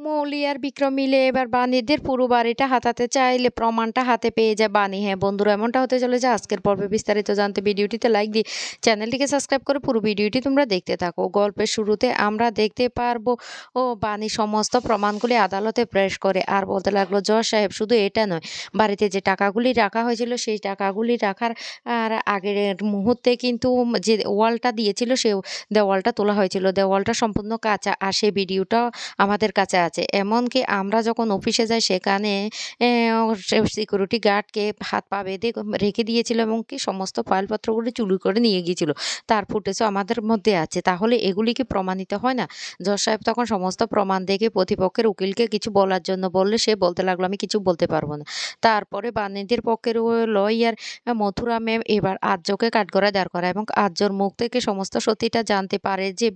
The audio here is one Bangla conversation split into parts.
মৌলি আর বিক্রম মিলে এবার বাণীদের পুরো বাড়িটা হাতাতে চাইলে প্রমাণটা হাতে পেয়ে যায় বাণী। হ্যাঁ বন্ধুরা, এমনটা হতে চলেছে আজকের পর্বে। বিস্তারিত জানতে ভিডিওটিতে লাইক দিয়ে চ্যানেলটিকে সাবস্ক্রাইব করে পুরো ভিডিওটি তোমরা দেখতে থাকো। গল্পের শুরুতে আমরা দেখতে পারবো বাণী সমস্ত প্রমাণগুলি আদালতে পেশ করে আর বলতে লাগলো, জজ সাহেব শুধু এটা নয়, বাড়িতে যে টাকাগুলি রাখা হয়েছিল সেই টাকাগুলি রাখার আগের মুহূর্তে কিন্তু যে ওয়ালটা দিয়েছিল সেই দেওয়ালটা তোলা হয়েছিল। দেওয়ালটা সম্পূর্ণ কাঁচা আর সেই ভিডিওটা আমাদের কাছে আছে। এমনকি আমরা যখন অফিসে যাই সেখানে সিকিউরিটি গার্ডকে হাত পা বেঁধে রেখে দিয়েছিল এবং কি সমস্ত ফাইলপত্রগুলি চুরি করে নিয়ে গিয়েছিল। তার ফুটেজও আমাদের মধ্যে আছে। তাহলে এগুলি কি প্রমাণিত হয় না? জজ সাহেব তখন সমস্ত প্রমাণ দেখে প্রতিপক্ষের উকিলকে কিছু বলার জন্য বললে সে বলতে লাগলো, আমি কিছু বলতে পারবো না। তারপরে বাণীদের পক্ষের লয়ার মথুরা ম্যাম এবার আর্যকে কাঠগড়ায় দাঁড় করায় এবং আর্যর মুখ থেকে সমস্ত সত্যিটা জানতে পারে যে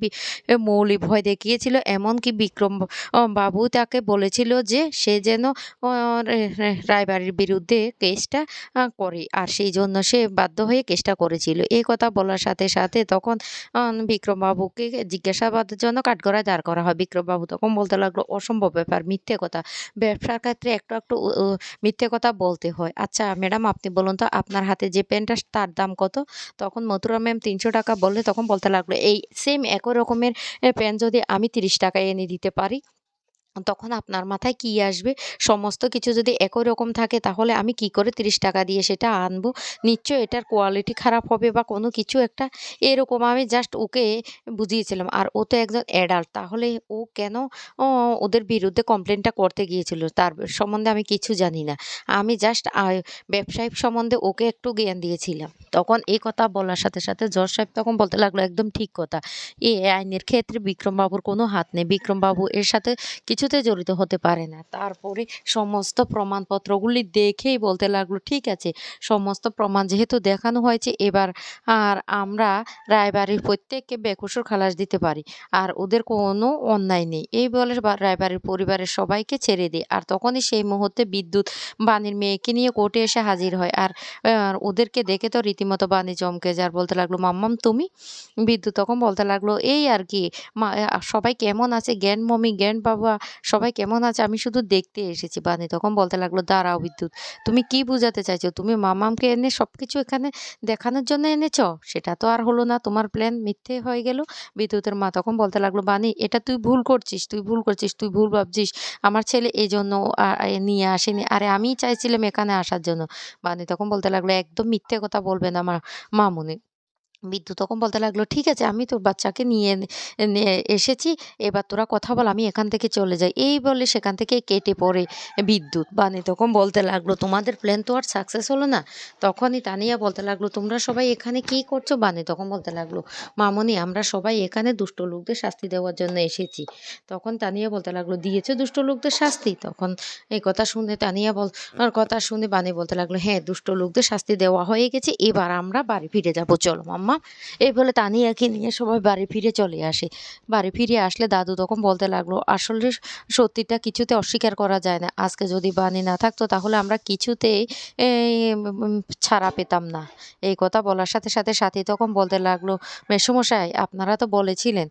মৌলি ভয় দেখিয়েছিল। এমনকি বিক্রম বাবু তাকে বলেছিল যে সে যেন রায়বাড়ির বিরুদ্ধে কেসটা করে আর সেই জন্য সে বাধ্য হয়ে কেসটা করেছিল। এই কথা বলার সাথে সাথে তখন বিক্রম বাবুকে জিজ্ঞাসাবাদের জন্য কাঠগড়ায় দাঁড় করা হয়। বিক্রম বাবু তখন বলতে লাগলো, অসম্ভব ব্যাপার, মিথ্যে কথা। ব্যবসার ক্ষেত্রে একটু একটু মিথ্যে কথা বলতে হয়। আচ্ছা ম্যাডাম, আপনি বলুন তো আপনার হাতে যে পেনটা তার দাম কত? তখন মথুরা ম্যাম ৩০০ টাকা বললে তখন বলতে লাগলো, এই সেম একই রকমের পেন যদি আমি ৩০ টাকায় এনে দিতে পারি তখন আপনার মাথায় কি আসবে? সমস্ত কিছু যদি একই রকম থাকে তাহলে আমি কি করে ৩০ টাকা দিয়ে সেটা আনবো? নিশ্চয়ই এটার কোয়ালিটি খারাপ হবে বা কোনো কিছু একটা এরকম। আমি জাস্ট ওকে বুঝিয়েছিলাম। আর ও তো একজন অ্যাডাল্ট, তাহলে ও কেন ওদের বিরুদ্ধে কমপ্লেনটা করতে গিয়েছিল? তার সম্বন্ধে আমি কিছু জানি না। আমি জাস্ট ব্যবসায়িক সম্বন্ধে ওকে একটু জ্ঞান দিয়েছিলাম। তখন এই কথা বলার সাথে সাথে জজ সাহেব তখন বলতে লাগলো, একদম ঠিক কথা। এই আইনের ক্ষেত্রে বিক্রমবাবুর কোনো হাত নেই। বিক্রমবাবু এর সাথে কিছুতে জড়িত হতে পারে না। তারপরে সমস্ত প্রমাণপত্রগুলি দেখেই বলতে লাগলো, ঠিক আছে, সমস্ত প্রমাণ যেহেতু দেখানো হয়েছে এবার আর আমরা রায়বাড়ির প্রত্যেককে বেকসুর খালাস দিতে পারি আর ওদের কোনো অন্যায় নেই। এই বলে রায়বাড়ির পরিবারের সবাইকে ছেড়ে দেয়। আর তখনই সেই মুহূর্তে বিদ্যুৎ বাণীর মেয়েকে নিয়ে কোর্টে এসে হাজির হয়। আর ওদেরকে দেখে তো রীতিমতো বাণী চমকে যায় আর বলতে লাগলো, মাম্মাম তুমি? বিদ্যুৎ তখন বলতে লাগলো, এই আর কি সবাই কেমন আছে, জ্ঞান মমি, জ্ঞান বাবা, সবাই কেমন আছে? আমি শুধু দেখতে এসেছি। বানি তখন বলতে লাগলো, দাঁড়াও বিদ্যুৎ, তুমি কি বুঝাতে চাইছো? তুমি মামামকে এনে সবকিছু এখানে দেখানোর জন্য এনেছ? সেটা তো আর হলো না, তোমার প্ল্যান মিথ্যে হয়ে গেল। বিদ্যুতের মা তখন বলতে লাগলো, বানি এটা তুই ভুল করছিস, তুই ভুল করছিস, তুই ভুল ভাবছিস। আমার ছেলে এই জন্য নিয়ে আসেনি, আরে আমিই চাইছিলাম এখানে আসার জন্য। বানি তখন বলতে লাগলো, একদম মিথ্যে কথা বলবেন আমার মামুনি। বিদ্যুৎ তখন বলতে লাগলো, ঠিক আছে, আমি তোর বাচ্চাকে নিয়ে এসেছি, এবার তোরা কথা বল, আমি এখান থেকে চলে যাই। এই বলে সেখান থেকে কেটে পড়ে বিদ্যুৎ। বানি তখন বলতে লাগলো, তোমাদের প্ল্যান তো আর সাকসেস হলো না। তখনই তানিয়া বলতে লাগলো, তোমরা সবাই এখানে কি করছো? বানি তখন বলতে লাগলো, মামনি আমরা সবাই এখানে দুষ্ট লোকদের শাস্তি দেওয়ার জন্য এসেছি। তখন তানিয়া বলতে লাগলো, দিয়েছে দুষ্ট লোকদের শাস্তি? তখন এই কথা শুনে তানিয়া আর কথা শুনে বানি বলতে লাগলো, হ্যাঁ দুষ্ট লোকদের শাস্তি দেওয়া হয়ে গেছে, এবার আমরা বাড়ি ফিরে যাবো, চলো মাম্মা। এই বলে তানিয়াকে নিয়ে সবাই বাড়ি ফিরে চলে আসে। বাড়ি ফিরে আসলে দাদু তখন বলতে লাগলো, আসলে সত্যিটা কিছুতে অস্বীকার করা যায় না। আজকে যদি বানি না থাকতো তাহলে আমরা কিছুতেই এই ছাড়া পেতাম না। এই কথা বলার সাথে সাথে সাথী তখন বলতে লাগলো, মেসোমশাই আপনারা তো বলেছিলেন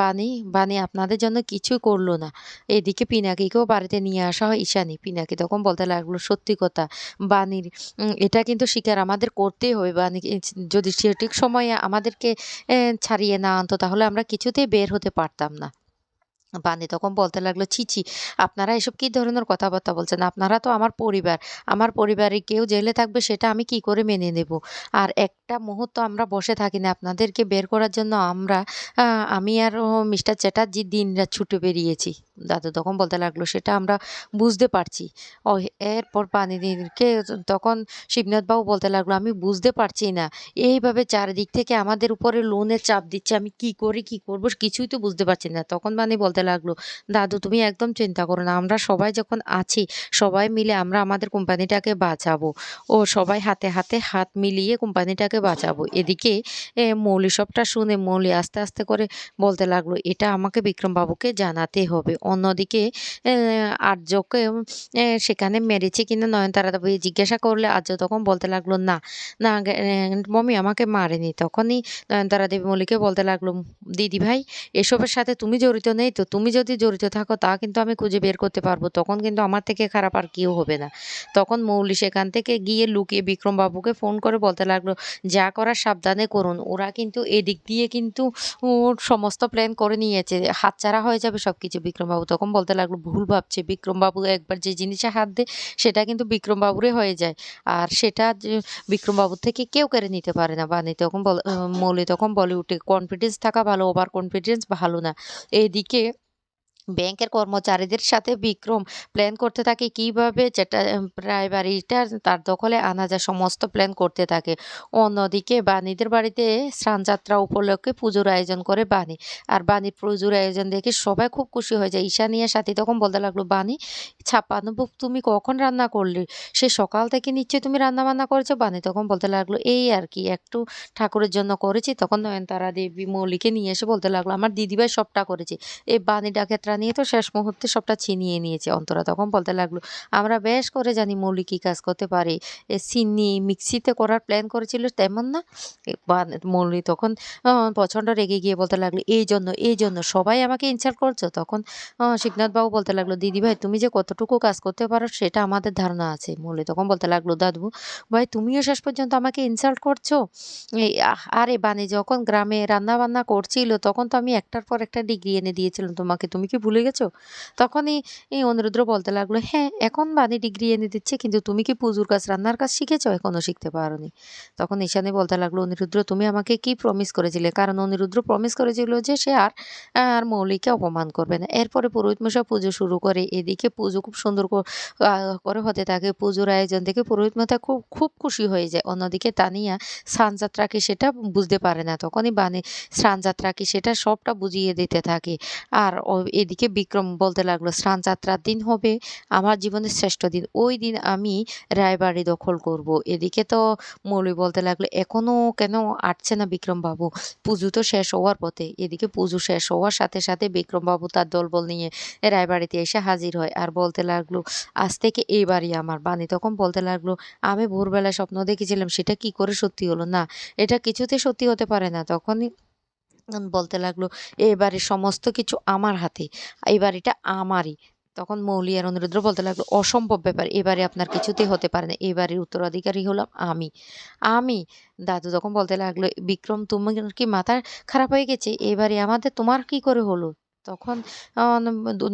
বানি বানি আপনাদের জন্য কিছুই করলো না। এদিকে পিনাকিকেও বাড়িতে নিয়ে আসা হয় ঈশানী। পিনাকি তখন বলতে লাগলো, সত্যি কথা বানির এটা কিন্তু স্বীকার আমাদের করতেই হবে। বানি যদি সঠিক সময়ে আমাদেরকে ছাড়িয়ে না আনতো তাহলে আমরা কিছুতেই বের হতে পারতাম না। বানি তখন বলতে লাগলো, ছি ছি, আপনারা এসব কি ধরনের কথাবার্তা বলছেন? আপনারা তো আমার পরিবার, আমার পরিবারে কেউ জেলে থাকবে সেটা আমি কি করে মেনে নেব? আর একটা মুহূর্ত আমরা বসে থাকি না, আপনাদেরকে বের করার জন্য আমরা আমি আর মিস্টার চ্যাটার্জি দিনরাত ছুটে বেরিয়েছি। দাদু তখন বলতে লাগলো, সেটা আমরা বুঝতে পারছি। ও এরপর বাণীকে তখন শিবনাথবাবু বলতে লাগলো, আমি বুঝতে পারছি না, এইভাবে চারিদিক থেকে আমাদের উপরে লোনের চাপ দিচ্ছে, আমি কি করি কি করবো কিছুই তো বুঝতে পারছি না। তখন বানি বলতে লাগলো, দাদু তুমি একদম চিন্তা করো না, আমরা সবাই যখন আছি সবাই মিলে আমরা আমাদের কোম্পানিটাকে বাঁচাবো। ও সবাই হাতে হাতে হাত মিলিয়ে কোম্পানিটাকে বাঁচাবো। এদিকে মৌলি সবটা শুনে মৌলি আস্তে আস্তে করে বলতে লাগলো, এটা আমাকে বিক্রমবাবুকে জানাতে হবে। অন্যদিকে আর্যকে সেখানে মেরেছে কিনা নয়নতারা জিজ্ঞাসা করলে আর্য তখন বলতে লাগলো, না না মম্মি আমাকে মারেনি। তখনই নয়নতারা দেবী মল্লিককে বলতে লাগলো, দিদি ভাই এসবের সাথে তুমি জড়িত নেই তো? তুমি যদি জড়িত থাকো তা কিন্তু আমি খুঁজে বের করতে পারবো। তখন কিন্তু আমার থেকে খারাপ আর কেউ হবে না। তখন মৌলি সেখান থেকে গিয়ে লুকিয়ে বিক্রমবাবুকে ফোন করে বলতে লাগলো, "যা করার সাবধানে করুন। ওরা কিন্তু এদিক দিয়ে কিন্তু সমস্ত প্ল্যান করে নিয়েছে। হাতছাড়া হয়ে যাবে সবকিছু।" বিক্রমবাবু তখন বলতে লাগলো, "ভুল ভাবছে। বিক্রমবাবু একবার যে জিনিসে হাত দেয় সেটা কিন্তু বিক্রমবাবুরই হয়ে যায়। আর সেটা যে বিক্রমবাবুর থেকে কেউ কেড়ে নিতে পারে না।" বানি তখন মৌলি তখন বলে উঠে, "কনফিডেন্স থাকা ভালো, ওভার কনফিডেন্স ভালো না।" এদিকে ব্যাংকের কর্মচারীদের সাথে বিক্রম প্ল্যান করতে থাকে কিভাবে যেটা রায়বাড়িটা তার দখলে আনা যায়, সমস্ত প্ল্যান করতে থাকে। অন্যদিকে বাণীদের বাড়িতে স্নানযাত্রা উপলক্ষে পুজোর আয়োজন করে বাণী। আর বাণীর পুজোর আয়োজন দেখে সবাই খুব খুশি হয়ে যায়। ঈশানী আর সাথী তখন বলতে লাগলো, "বাণী, ৫৬ ভোগ তুমি কখন রান্না করলে? সে সকাল থেকে নিশ্চয়ই তুমি রান্না-বান্না করেছো?" বাণী তখন বলতে লাগলো, "এই আর কি একটু ঠাকুরের জন্য করেছি।" তখন নয়নতারা দেবী মৌলিকে নিয়ে এসে বলতে লাগলো, "আমার দিদিভাই সবটা করেছে। এই বানি ডাকাতরা নিয়ে তো শেষ মুহূর্তে সবটা ছিনিয়ে নিয়েছে।" অন্তরা তখন বলতে লাগলো, "আমরা বেশ করে জানি মৌলি কি কাজ করতে পারে। সিন্নি মিক্সিতে করার প্ল্যান করেছিল তেমন না?" মৌলি তখন প্রচণ্ড রেগে গিয়ে বলতে লাগলো, "এইজন্য সবাই আমাকে ইনসাল্ট করছো?" তখন শিবনাথবাবু বলতে লাগলো, "দিদিভাই তুমি যে কতটুকু কাজ করতে পারো সেটা আমাদের ধারণা আছে।" মৌলি তখন বলতে লাগলো, "দাদু ভাই তুমিও শেষ পর্যন্ত আমাকে ইনসাল্ট করছো? আরে বানি যখন গ্রামে রান্না-বান্না করছিল তখন তো আমি একটার পর একটা ডিগ্রি এনে দিয়েছিলাম তোমাকে। তুমি কি ভুলে গেছো?" তখনই অনিরুদ্র বলতে লাগলো, "হ্যাঁ, এখন বানি ডিগ্রি এনে দিচ্ছে কিন্তু তুমি কি পুজোর কাজ, রান্নার কাজ শিখেছো? এখনো শিখতে পারোনি।" তখন ঈশানী বলতে লাগলো, "অনিরুদ্র তুমি আমাকে কি প্রমিস করেছিলে?" কারণ অনিরুদ্র প্রমিস করেছিল যে সে আর মৌলিকে অপমান করবে না। এরপরে পুরোহিত মশাই পুজো শুরু করে। এদিকে পুজো খুব সুন্দর করে হতে থাকে। পুজোর আয়োজন দেখে পুরোহিত মশাই খুব খুশি হয়ে যায়। অন্যদিকে তানিয়া স্নানযাত্রা কি সেটা বুঝতে পারে না। তখনই বানি স্নানযাত্রা কি সেটা সবটা বুঝিয়ে দিতে থাকে। আর এদিকে বিক্রম বলতে লাগলো, "স্নানযাত্রার দিন হবে আমার জীবনের শ্রেষ্ঠ দিন। ওই দিন আমি রায়বাড়ি দখল করব।" এদিকে তো মৌলি বলতে লাগলো, "এখনো কেন আসছে না বিক্রমবাবু? পুজো তো শেষ হওয়ার পথে।" এদিকে পুজো শেষ হওয়ার সাথে সাথে বিক্রমবাবু তার দলবল নিয়ে রায়বাড়িতে এসে হাজির হয়। আর বলতে লাগলো, "আজ থেকে এই বাড়ি আমার।" বানি তখন বলতে লাগলো, "আমি ভোরবেলায় স্বপ্ন দেখেছিলাম সেটা কি করে সত্যি হলো? না, এটা কিছুতেই সত্যি হতে পারে না।" তখনই বলতে লাগলো, "এ বাড়ির সমস্ত কিছু আমার হাতে। এই বাড়িটা আমারই।" তখন মৌলি আর অনিরুদ্র বলতে লাগলো, "অসম্ভব ব্যাপার। এ বাড়ি আপনার কিছুতেই হতে পারে না। এই বাড়ির উত্তরাধিকারী হলাম আমি।" আমি? দাদু তখন বলতে লাগলো, "বিক্রম তোমার কি মাথা খারাপ হয়ে গেছে? এ বাড়ি আমাদের, তোমার কি করে হলো?" তখন আ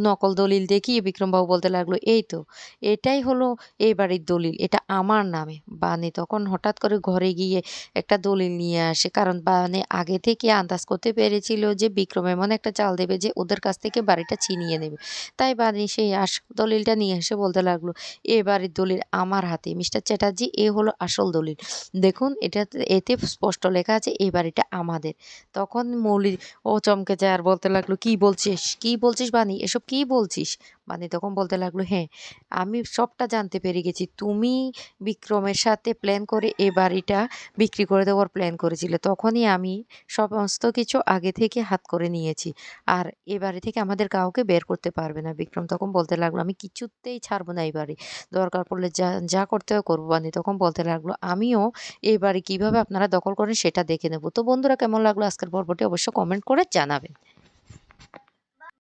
নকল দলিল দেখিয়ে বিক্রমবাবু বলতে লাগলো, "এই তো, এটাই হলো এই বাড়ির দলিল। এটা আমার নামে।" বানি তখন হঠাৎ করে ঘরে গিয়ে একটা দলিল নিয়ে আসে। কারণ বানি আগে থেকে আন্দাজ করতে পেরেছিল যে বিক্রম এমন একটা চাল দেবে যে ওদের কাছ থেকে বাড়িটা ছিনিয়ে নেবে। তাই বানি সেই দলিলটা নিয়ে এসে বলতে লাগলো, "এ বাড়ির দলিল আমার হাতে। মিস্টার চ্যাটার্জি, এ হলো আসল দলিল। দেখুন এতে স্পষ্ট লেখা আছে এই বাড়িটা আমাদের।" তখন মৌলি চমকে যায় আর বলতে লাগলো, "কি বলছিস? কি বলছিস বানি? এসব কি বলছিস?" বানি তখন বলতে লাগলো, "হ্যাঁ, আমি সবটা জানতে পেরে গেছি। তুমি বিক্রমের সাথে প্ল্যান করে এ বাড়িটা বিক্রি করে দেওয়ার প্ল্যান করেছিলে। তখনই আমি সমস্ত কিছু আগে থেকে হাত করে নিয়েছি। আর এ বাড়ি থেকে আমাদের কাউকে বের করতে পারবে না।" বিক্রম তখন বলতে লাগলো, "আমি কিছুতেই ছাড়বো না এই বাড়ি। দরকার পড়লে যা করতে হয় করবো।" বানি তখন বলতে লাগলো, "আমিও এই বাড়ি কিভাবে আপনারা দখল করেন সেটা দেখে নেব।" তো বন্ধুরা কেমন লাগলো আজকের পর্বটি অবশ্যই কমেন্ট করে জানাবেন।